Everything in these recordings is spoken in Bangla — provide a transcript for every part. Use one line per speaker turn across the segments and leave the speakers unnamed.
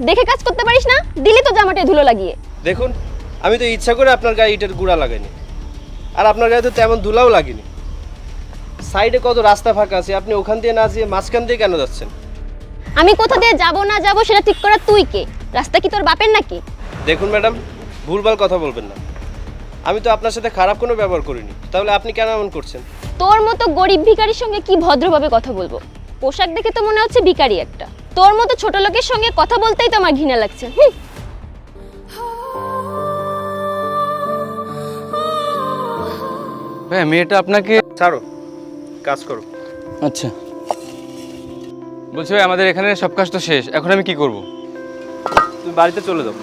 দেখে কাজ করতে পারিস না? দিলি তো জামাটায় ধুলো লাগিয়ে।
দেখুন, আমি তো ইচ্ছা করে আপনার গায়ে ইটের গুঁড়া লাগাইনি, আর আপনার গায়ে তো তেমন ধুলাও লাগেনি। সাইডে কত রাস্তা ফাঁকা আছে, আপনি ওখান দিয়ে না যেয়ে মাঝখান দিয়ে কেন যাচ্ছেন?
আমি কোথা দিয়ে যাব না যাব সেটা ঠিক করা তুই কে? রাস্তা কি তোর বাপের নাকি?
দেখুন ম্যাডাম, ভুলভাল কথা বলবেন না। আমি তো আপনার সাথে খারাপ কোনো ব্যবহার করিনি, তাহলে আপনি কেন এমন করছেন?
তোর মতো গরিব ভিখারির সঙ্গে কি ভদ্রভাবে কথা বলবো? পোশাক দেখে তো মনে হচ্ছে ভিখারি একটা। তোর মতো ছোট লোকের সঙ্গে কথা বলতেই তো আমার ঘৃণা লাগছে।
ভাই মেয়েটা আপনাকে
ছাড়ো, কাজ করো।
আচ্ছা বলছি ভাই, আমাদের এখানে সব কাজ তো শেষ, এখন আমি কি করব?
তুমি বাড়িতে চলে যাও,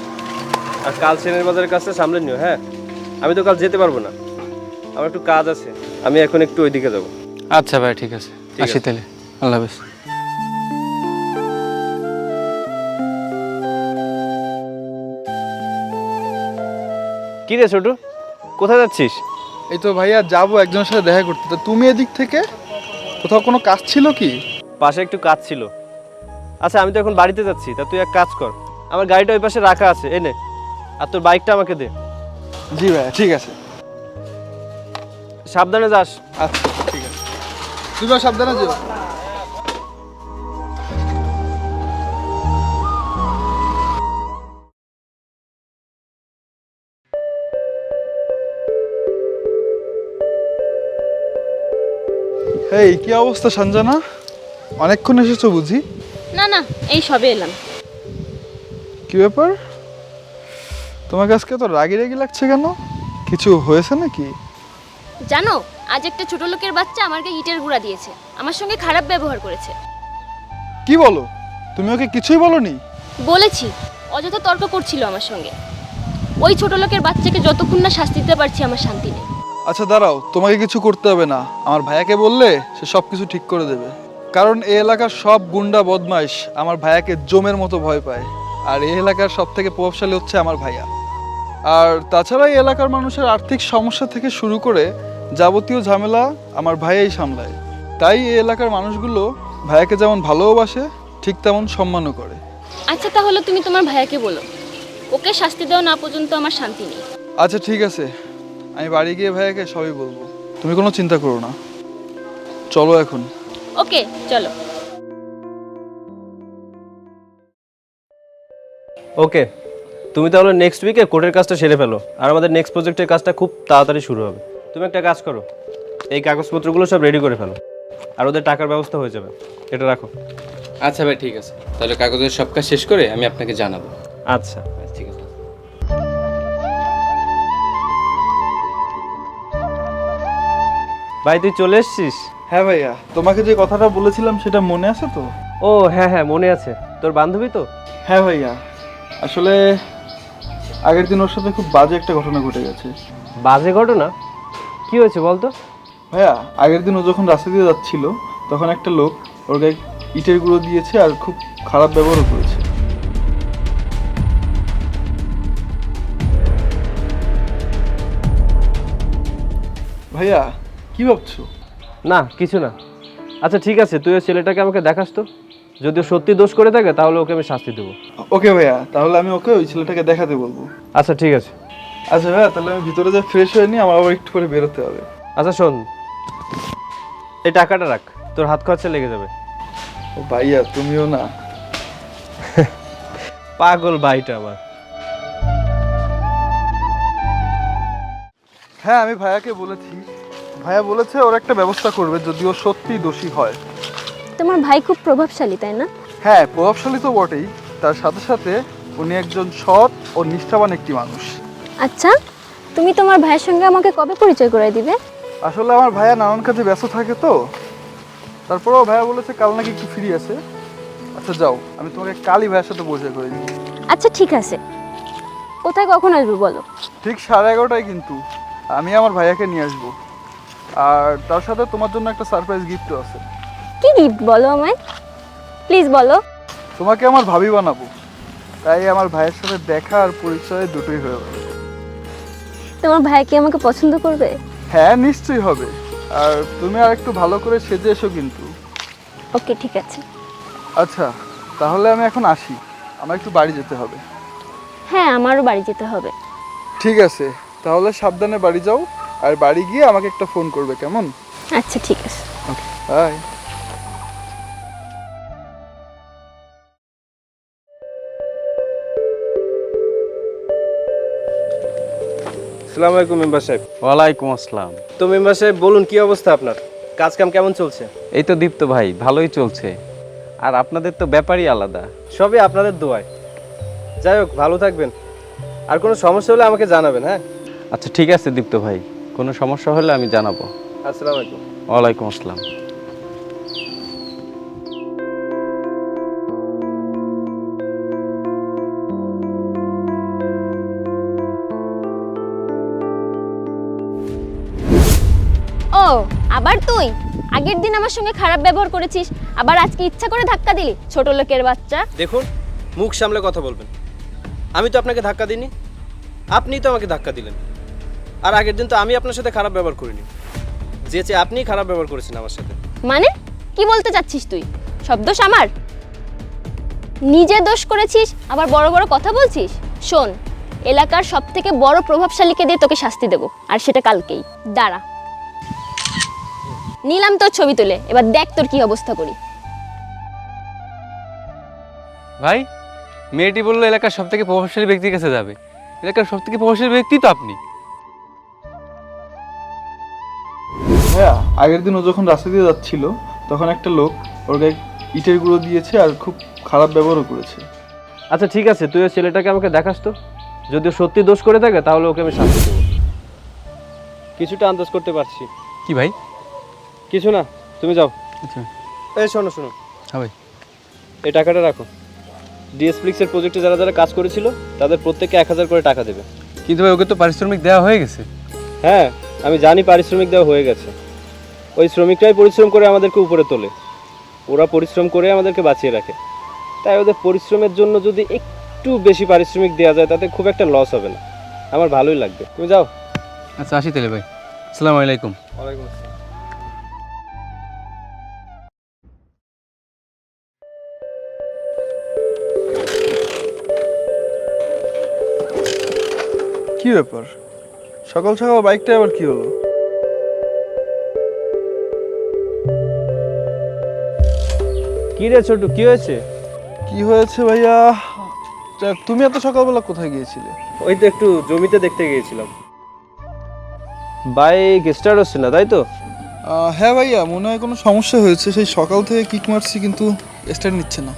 আর কাল সেনের বাজারের কাজটা সামলে নিও। হ্যাঁ, আমি তো কাল যেতে পারবো না, আমার একটু কাজ আছে, আমি এখন একটু ওইদিকে যাবো।
আচ্ছা ভাই ঠিক আছে, আসি তাহলে, আল্লাহ হাফেজ।
কি রে ছোটু, কোথায় যাচ্ছিস?
এই তো ভাইয়া যাবো একজনের সাথে দেখা করতে। তো তুমি এদিক থেকে কোথাও কোনো কাজ ছিল কি?
পাশে একটু কাজ ছিল। আচ্ছা, আমি তো এখন বাড়িতে যাচ্ছি, তা তুই এক কাজ কর, আমার গাড়িটা ওই পাশে রাখা আছে, এনে, আর তোর বাইকটা আমাকে দে।
জি ভাইয়া ঠিক আছে।
সাবধানে যাস।
আচ্ছা ঠিক আছে, তুমিও সাবধানে যেও। এই কি অবস্থা সঞ্জনা, অনেকক্ষণ এসেছো বুঝি?
না না, এই সবে এলাম।
কি ব্যাপার, তোমার আজকে তো রাগি রাগি লাগছে কেন? কিছু হয়েছে নাকি?
জানো, আজ একটা ছোট লোকের বাচ্চা আমার গায়ে ইটের গুঁড়া দিয়েছে, আমার সঙ্গে খারাপ ব্যবহার করেছে।
কি বলো, তুমি ওকে কিছুই বলনি?
বলেছি, অযথা তর্ক করছিল আমার সঙ্গে। ওই ছোট লোকের বাচ্চাকে যতক্ষণ না শাস্তি দিতে পারছি আমার শান্তি নেই।
আচ্ছা দাঁড়াও, তোমাকে কিছু করতে হবে না, আমার ভাইয়াকে বললে সে সব কিছু ঠিক করে দেবে। কারণ এই এলাকার সব গুন্ডা বদমাইশ আমার ভাইয়াকে জমের মতো ভয় পায়, আর এই এলাকার সব থেকে প্রভাবশালী হচ্ছে আমার ভাইয়া। আর তাছাড়া এই এলাকার মানুষের আর্থিক সমস্যা থেকে শুরু করে যাবতীয় ঝামেলা আমার ভাইয়াই সামলায়। তাই এই এলাকার মানুষগুলো ভাইয়াকে যেমন ভালোবাসে ঠিক তেমন সম্মানও করে।
আচ্ছা তাহলে তুমি তোমার ভাইয়াকে বলো, ওকে শাস্তি দেওয়া না পর্যন্ত আমার শান্তি নেই।
আচ্ছা ঠিক আছে, আমি বাড়ি গিয়ে ভাইয়াকে সবই বলবো, তুমি কোনো চিন্তা করো না। চলো এখন।
ওকে চলো।
ওকে, তুমি তাহলে নেক্সট উইকে কোর্টের কাজটা সেরে ফেলো, আর আমাদের নেক্সট প্রজেক্টের কাজটা খুব তাড়াতাড়ি শুরু হবে। তুমি একটা কাজ করো, এই কাগজপত্রগুলো সব রেডি করে ফেলো, আর ওদের টাকার ব্যবস্থা হয়ে যাবে। এটা রাখো।
আচ্ছা ভাই ঠিক আছে, তাহলে কাগজের সব কাজ শেষ করে আমি আপনাকে জানাবো।
আচ্ছা
ঠিক আছে।
ভাই, তুই চলে এসছিস?
হ্যাঁ ভাইয়া, তোমাকে যে কথাটা বলেছিলাম সেটা মনে আছে তো?
ও হ্যাঁ হ্যাঁ, মনে আছে। তোর বান্ধবী তো?
হ্যাঁ ভাইয়া, আসলে আগের দিন ওর সাথে খুব বাজে একটা ঘটনা ঘটে গেছে।
বাজে ঘটনা? কি হয়েছে বলতো?
ভাইয়া, আগের দিন ও যখন রাস্তা দিয়ে যাচ্ছিল তখন একটা লোক ওর গায়ে ইটের গুঁড়ো দিয়েছে আর খুব খারাপ ব্যবহারও করেছে। ভাইয়া কি ভাবছো?
না কিছু না। আচ্ছা ঠিক আছে, তুই ওই ছেলেটাকে আমাকে দেখাস তো, যদি ও সত্যি দোষ করে থাকে তাহলে ওকে আমি শাস্তি দেবো।
ওকে ভাইয়া, তাহলে আমি ওকে ওই ছেলেটাকে দেখাতে বলবো।
আচ্ছা ঠিক আছে।
আচ্ছা ভাইয়া, তাহলে আমি ভিতরে যা ফ্রেশ হয়ে নিই, আমার আবার একটু করে বেরোতে হবে।
আচ্ছা শোন, এই টাকাটা রাখ, তোর হাত খরচা লেগে যাবে।
ও ভাইয়া, তুমিও না।
পাগল ভাইটা আমার।
হ্যাঁ, আমি ভাইয়াকে বলেছি, ভাইয়া বলেছে ওর একটা ব্যবস্থা করবে যদি ও সত্যিই দোষী হয়।
তোমার ভাই খুব প্রভাবশালী তাই না?
হ্যাঁ, প্রভাবশালী তো বটেই, তার সাথে সাথে উনি একজন সৎ ও নিষ্ঠাবান একটি মানুষ।
আচ্ছা, তুমি তোমার ভাইয়ের সঙ্গে আমাকে কবে পরিচয় করে দিবে?
আসলে আমার ভাইয়া নানান কাজে ব্যস্ত থাকে তো, তারপরেও ভাইয়া বলেছে কাল নাকি একটু ফ্রি আছে। আচ্ছা যাও, আমি তোমাকে কালই ভাইয়ের সাথে পরিচয় করে দিই।
আচ্ছা ঠিক আছে, কোথায় কখন আসবে বলো?
ঠিক 11:30টায়, কিন্তু আমি আমার ভাইয়াকে নিয়ে আসবো, আর তার সাথে তোমার জন্য একটা সারপ্রাইজ গিফটও আছে।
কি গিফট বলো আমায়, প্লিজ বলো।
তোমাকে আমার ভাবি বানাবো, তাই আমার ভাইয়ের সাথে দেখা আর পরিচয় দুটোই হয়ে যাবে।
তোমার ভাই কি আমাকে পছন্দ করবে?
হ্যাঁ নিশ্চয়ই হবে, আর তুমি আর একটু ভালো করে সেজে এসো কিন্তু।
ওকে ঠিক আছে।
আচ্ছা তাহলে আমি এখন আসি, আমার একটু বাড়ি যেতে হবে।
হ্যাঁ, আমারও বাড়ি যেতে হবে।
ঠিক আছে, তাহলে সাবধানে বাড়ি যাও, আর বাড়ি গিয়ে আমাকে একটা ফোন করবে, কেমন?
আচ্ছা, ঠিক আছে।
ওকে, বাই।
আসসালামু আলাইকুম মেম্বার সাহেব।
ওয়ালাইকুম আসসালাম।
তো মেম্বার সাহেব বলুন, কি অবস্থা আপনার? কাজ কাম কেমন চলছে?
এই তো দীপ্ত ভাই, ভালোই চলছে। আর আপনাদের তো ব্যাপারই আলাদা।
সবই আপনাদের দোয়ায়। যাই হোক, ভালো থাকবেন। আর কোনো সমস্যা হলে আমাকে জানাবেন, হ্যাঁ?
আচ্ছা ঠিক আছে দীপ্ত ভাই, কোনো সমস্যা হলে আমি জানাবো।
আসসালামু আলাইকুম।
ওয়ালাইকুম আসসালাম।
ও, আবার তুই? আগের দিন আমার সঙ্গে খারাপ ব্যবহার করেছিস, আবার আজকে ইচ্ছা করে ধাক্কা দিলি, ছোট লোকের বাচ্চা।
দেখুন, মুখ সামলে কথা বলবেন। আমি তো আপনাকে ধাক্কা দিইনি, আপনিই তো আমাকে ধাক্কা দিলেন। আর আগের দিন তো আমি আপনার সাথে খারাপ ব্যবহার করিনি, যে আপনিই খারাপ ব্যবহার করেছেন আমার সাথে।
মানে কি বলতে চাচ্ছিস তুই? সব দোষ আমার? নিজে দোষ করেছিস, আবার বড় বড় কথা বলছিস? শোন, এলাকার সব থেকে বড় প্রভাবশালীকে দিয়ে তোকে শাস্তি দেবো, আর সেটা কালকেই। দাঁড়া, নিলাম তোর ছবি তুলে, এবার দেখ তোর কি অবস্থা করি।
ভাই, মেয়েটি বললো এলাকার সব থেকে প্রভাবশালী ব্যক্তির কাছে যাবে। এলাকার সব থেকে প্রভাবশালী ব্যক্তি তো আপনি।
হ্যাঁ, আগের দিন ও যখন রাস্তা দিয়ে যাচ্ছিল তখন একটা লোক ওর গায়ে ইটের গুঁড়ো দিয়েছে আর খুব খারাপ ব্যবহারও করেছে।
আচ্ছা ঠিক আছে, তুই ওই ছেলেটাকে আমাকে দেখাস তো। যদি ও সত্যি দোষ করে থাকে তাহলে ওকে আমি শাস্তি দেবো। কিছুটা আন্দাজ করতে পারছি।
কি ভাই?
কিছু না, তুমি যাও।
আচ্ছা।
এই শোনো শোনো,
হ্যাঁ ভাই।
এই টাকাটা রাখো। ডিএসপ্লিক্সের প্রজেক্টে যারা যারা কাজ করেছিল তাদের প্রত্যেককে 1000 করে টাকা দেবে।
কিন্তু ভাই, ওকে তো পারিশ্রমিক দেওয়া হয়ে গেছে।
হ্যাঁ, আমি জানি পারিশ্রমিক দেওয়া হয়ে গেছে। ওই শ্রমিকরাই পরিশ্রম করে আমাদেরকে উপরে তোলে। ওরা পরিশ্রম করে আমাদেরকে বাঁচিয়ে রাখে। তাই ওদের পরিশ্রমের জন্য যদি একটু বেশি পারিশ্রমিক দেওয়া যায় তাতে খুব একটা লস হবে না। আমার ভালোই লাগবে। তুমি যাও।
আচ্ছা, আসি তাহলে ভাই। আসসালামু আলাইকুম।
ওয়ালাইকুম আসসালাম।
কি ব্যাপার, সকাল সকাল বাইকটা আবার কি হলো?
কি রে ছোটু, কি হয়েছে?
কি হয়েছে ভাইয়া? তুমি এত সকালবেলা কোথায় গিয়েছিলে?
ওই তো একটু জমিতে দেখতে গিয়েছিলাম। বাইক স্টার্ট হচ্ছে না, তাই তো?
হ্যাঁ ভাইয়া, মনে হয় কোনো সমস্যা হয়েছে। সেই সকাল থেকে কিক মারছি কিন্তু স্টার্ট নিচ্ছে না।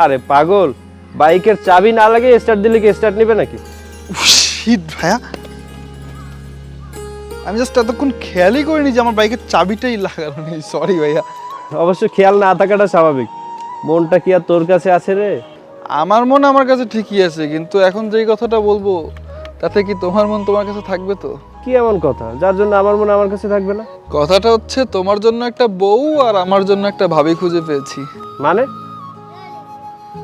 আরে পাগল, বাইকের চাবি না লাগে স্টার্ট দিলে কি স্টার্ট নেবে নাকি?
শিট ভাইয়া, আমি জাস্ট এতক্ষণ খেয়ালই করিনি যে আমার বাইকের চাবিটাই লাগানো নেই। সরি ভাইয়া।
অবশ্য খেয়াল না থাকাটা স্বাভাবিক। মনটা কি আর তোর কাছে আছে রে?
আমার মন আমার কাছে ঠিকই আছে, কিন্তু এখন যেই কথাটা বলবো তাতে কি তোমার মন তোমার কাছে থাকবে তো?
কি এমন কথা যার জন্য আমার মনে আমার কাছে থাকবে না?
কথাটা হচ্ছে, তোমার জন্য একটা বউ আর আমার জন্য একটা ভাবি খুঁজে পেয়েছি।
মানে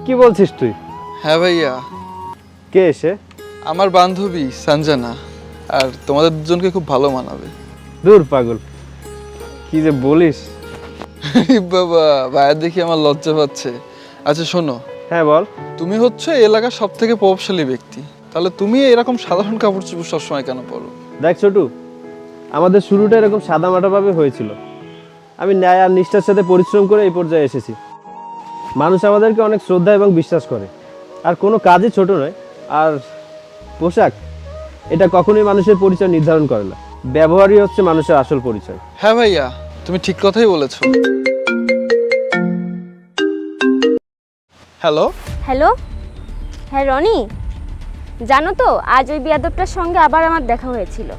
কি বলছিস তুই?
হ্যাঁ ভাইয়া,
কে এসে?
আমার বান্ধবী সঞ্জনা, আর তোমাদের দুজনকে খুব ভালো মানাবে।
দূর পাগল, কি যে বলিস।
বাবা, ভাইয়া দেখি আমার লজ্জা পাচ্ছে। আচ্ছা শোনো,
হ্যাঁ বল।
তুমি হচ্ছে এলাকার সব থেকে প্রভাবশালী ব্যক্তি, তাহলে তুমি এরকম সাধারণ কাপড় চোপড় সবসময় কেন পরো?
দেখ ছোটু, আমাদের শুরুটা এরকম সাদামাটাভাবে হয়েছিল। আমি ন্যায় আর নিষ্ঠার সাথে পরিশ্রম করে এই পর্যায়ে এসেছি। মানুষ আমাদেরকে অনেক শ্রদ্ধা এবং বিশ্বাস করে। আর কোনো কাজই ছোট নয়। আর পোশাক, এটা কখনোই মানুষের পরিচয় নির্ধারণ করে না। ব্যবহারই হচ্ছে মানুষের আসল পরিচয়।
হ্যাঁ ভাইয়া, তুমি ঠিক কথাই বলেছো। হ্যালো।
হ্যালো, হ্যাঁ রনি, জানো তো আজ ওই বিয়াদবটার সঙ্গে আবার আমার দেখা হয়েছিল।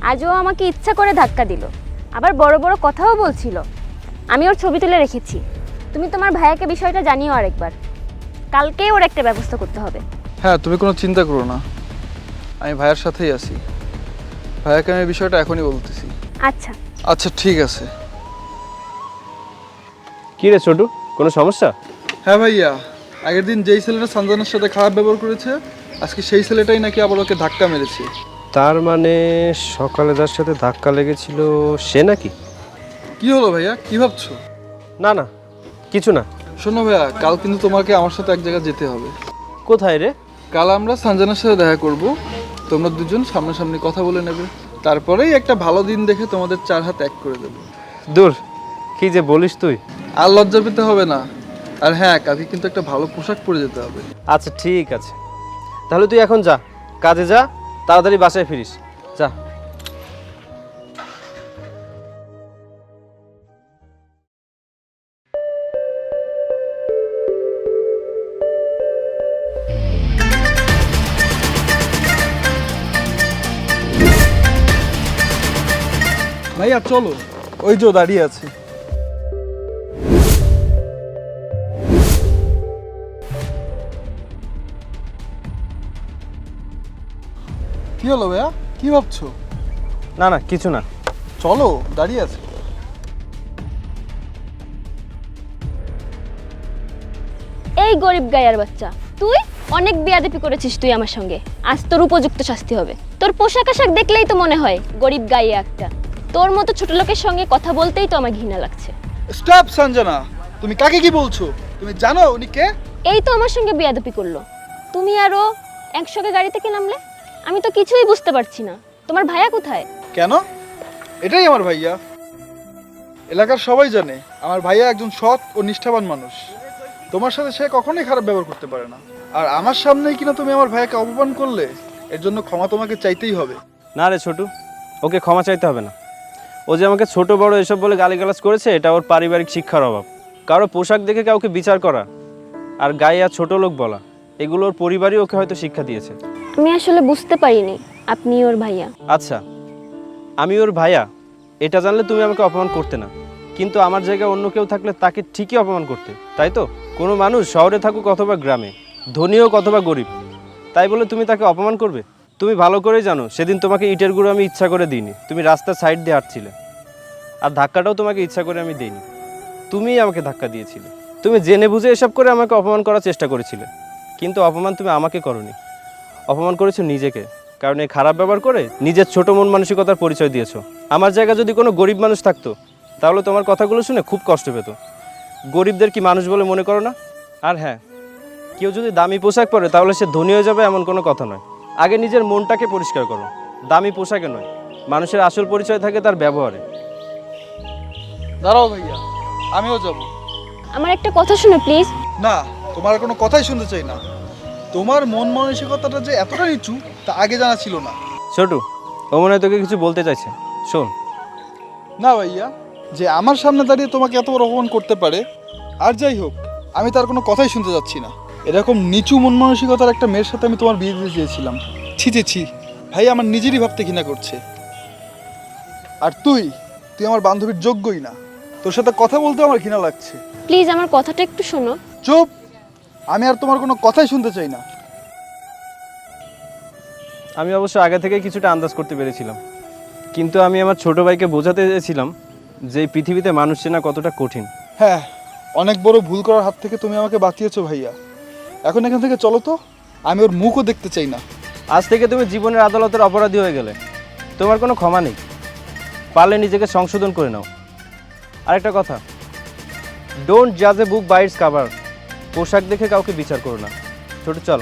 আজও আমাকে ইচ্ছা করে ধাক্কা দিল, আবার বড় বড় কথাও বলছিল। আমি ওর ছবি তুলে রেখেছি। তুমি তোমার ভাইয়াকে বিষয়টা জানিও আরেকবার। কালকেই ওর একটা ব্যবস্থা করতে হবে।
হ্যাঁ, তুমি কোনো চিন্তা করো না, আমি ভাইয়ার সাথেই আছি। ভাইয়াকে আমি বিষয়টা এখনই বলতেছি।
আচ্ছা
আচ্ছা ঠিক আছে।
কি রে ছোটু, কোনো সমস্যা?
হ্যাঁ ভাইয়া, আগের দিন যেই ছেলেটা সঞ্জনার সাথে খারাপ ব্যবহার করেছে, আজকে সেই ছেলেটাই নাকি আবার ওকে ধাক্কা মেরেছে।
তার মানে সকালে যার সাথে ধাক্কা লেগেছিল সে নাকি?
কি হলো ভাইয়া, কি ভাবছো?
না না, কিছু না।
শোনো ভাইয়া, কাল কিন্তু তোমাকে আমার সাথে এক জায়গায় যেতে হবে।
কোথায় রে?
কাল আমরা সঞ্জনার সাথে দেখা করব, তোমরা দুজন সামনাসামনি কথা বলে নেবে, তারপরেই একটা ভালো দিন দেখে তোমাদের 4 হাত এক করে দেবো।
দূর, কি যে বলিস তুই।
আর লজ্জা পেতে হবে না। আর হ্যাঁ, কালকে কিন্তু একটা ভালো পোশাক পরে যেতে হবে।
আচ্ছা ঠিক আছে, তাহলে তুই এখন যা, কাজে যা, তাড়াতাড়ি বাসায় ফিরিস, যা।
ভাইয়া চলো, ওই যে দাঁড়িয়ে আছে। কি হলো ভাইয়া, কি ভাবছো?
না না, কিছু না।
চলো, দাঁড়িয়ে আছে।
এই গরিব গায়ার বাচ্চা, তুই অনেক বেয়াদবি করেছিস তুই আমার সঙ্গে। আজ তোর উপযুক্ত শাস্তি হবে। তোর পোশাক আশাক দেখলেই তো মনে হয় গরিব গাইয়া একটা। তোর মতো ছোট লোকের সঙ্গে কথা বলতেই তো আমার ঘৃণা লাগছে।
স্টপ সঞ্জনা, তুমি কাকে কি বলছো? তুমি জানো উনি কে?
এই তো আমার সঙ্গে বেয়াদবি করলো। তুমি আরো একসঙ্গে গাড়ি থেকে নামলে, আমি তো কিছুই বুঝতে পারছি না। তোমার ভাইয়া কোথায়?
কেন? এটাই আমার ভাইয়া। এলাকার সবাই জানে আমার ভাইয়া একজন সৎ ও নিষ্ঠাবান মানুষ। তোমার সাথে সে কখনোই খারাপ ব্যবহার করতে পারে না। আর আমার সামনেই কিনা তুমি আমার ভাইয়াকে অপমান করলে, এর জন্য ক্ষমা তোমাকে চাইতেই হবে।
না রে ছোটু, ওকে ক্ষমা চাইতে হবে না। ও যে আমাকে ছোট বড় এসব বলে গালিগালাজ করেছে, এটা ওর পারিবারিক শিক্ষার অভাব। কারো পোশাক দেখে কাউকে বিচার করা আর গায়ে আর ছোট লোক বলা, এগুলো ওর পরিবারই ওকে হয়তো শিক্ষা দিয়েছে।
আমি আসলে বুঝতে পারিনি আপনি ওর ভাইয়া।
আচ্ছা, আমি ওর ভাইয়া এটা জানলে তুমি আমাকে অপমান করতে না, কিন্তু আমার জায়গায় অন্য কেউ থাকলে তাকে ঠিকই অপমান করতে, তাই তো? কোনো মানুষ শহরে থাকুক অথবা গ্রামে, ধনী হোক অথবা গরিব, তাই বলে তুমি তাকে অপমান করবে? তুমি ভালো করেই জানো সেদিন তোমাকে ইটের গুঁড়ো আমি ইচ্ছা করে দিইনি। তুমি রাস্তার সাইড দিয়ে হাঁটছিলে, আর ধাক্কাটাও তোমাকে ইচ্ছা করে আমি দিইনি, তুমিই আমাকে ধাক্কা দিয়েছিলে। তুমি জেনে বুঝে এসব করে আমাকে অপমান করার চেষ্টা করেছিলে, কিন্তু অপমান তুমি আমাকে করোনি, অপমান করেছো নিজেকে। কারণ এই খারাপ ব্যবহার করে নিজের ছোট মন মানসিকতার পরিচয় দিয়েছো। আমার জায়গায় যদি কোনো গরিব মানুষ থাকতো, তাহলে তোমার কথাগুলো শুনে খুব কষ্ট পেত। গরিবদের কি মানুষ বলে মনে করো না? আর হ্যাঁ, কেউ যদি দামি পোশাক পরে তাহলে সে ধনী হয়ে যাবে এমন কোনো কথা নয়। আগে নিজের মনটাকে পরিষ্কার করো, দামি পোশাকে নয়। মানুষের আসল পরিচয় থাকে তার ব্যবহারে।
দাঁড়াও ভাইয়া, আমিও যাব।
আমার একটা কথা শুনে প্লিজ।
না, তোমার কোনো কথাই শুনতে চাই না। তোমার মন মানসিকতাটা যে এতটা নিচু তা আগে জানা ছিল না।
ছোটু, ও মনে হয় তোকে কিছু বলতে চাইছে, শোন।
না ভাইয়া, যে আমার সামনে দাঁড়িয়ে তোমাকে এত বড় অপমান করতে পারে, আর যাই হোক, আমি তার কোনো কথাই শুনতে যাচ্ছি না। এরকম নিচু মন মানসিকতার একটা মেয়ের সাথে আমি তোমার বিয়ে দিতে চেয়েছিলাম। ছি ছি ছি, ভাই আমার নিজেরই ভাবতে ঘৃণা করছে। আর তুই আমার বান্ধবীর যোগ্যই না। তোর সাথে কথা বলতে আমার ঘৃণা লাগছে।
প্লিজ আমার কথাটা একটু শোনো।
চুপ, আমি আর তোমার কোনো কথাই শুনতে চাই না।
আমি অবশ্য আগে থেকে কিছুটা আন্দাজ করতে পেরেছিলাম, কিন্তু আমি আমার ছোট ভাইকে বোঝাতে চেয়েছিলাম যে এই পৃথিবীতে মানুষ চেনা কতটা কঠিন।
হ্যাঁ, অনেক বড় ভুল করার হাত থেকে তুমি আমাকে বাঁচিয়েছো ভাইয়া। এখন এখান থেকে চলো তো, আমি ওর মুখও দেখতে চাই না।
আজ থেকে তুমি জীবনের আদালতের অপরাধী হয়ে গেলে, তোমার কোনো ক্ষমা নেই। পারলে নিজেকে সংশোধন করে নাও। আরেকটা কথা, ডোন্ট জাজ এ বুক বাই ইটস কভার। পোশাক দেখে কাউকে বিচার করো না। ছোট, চল।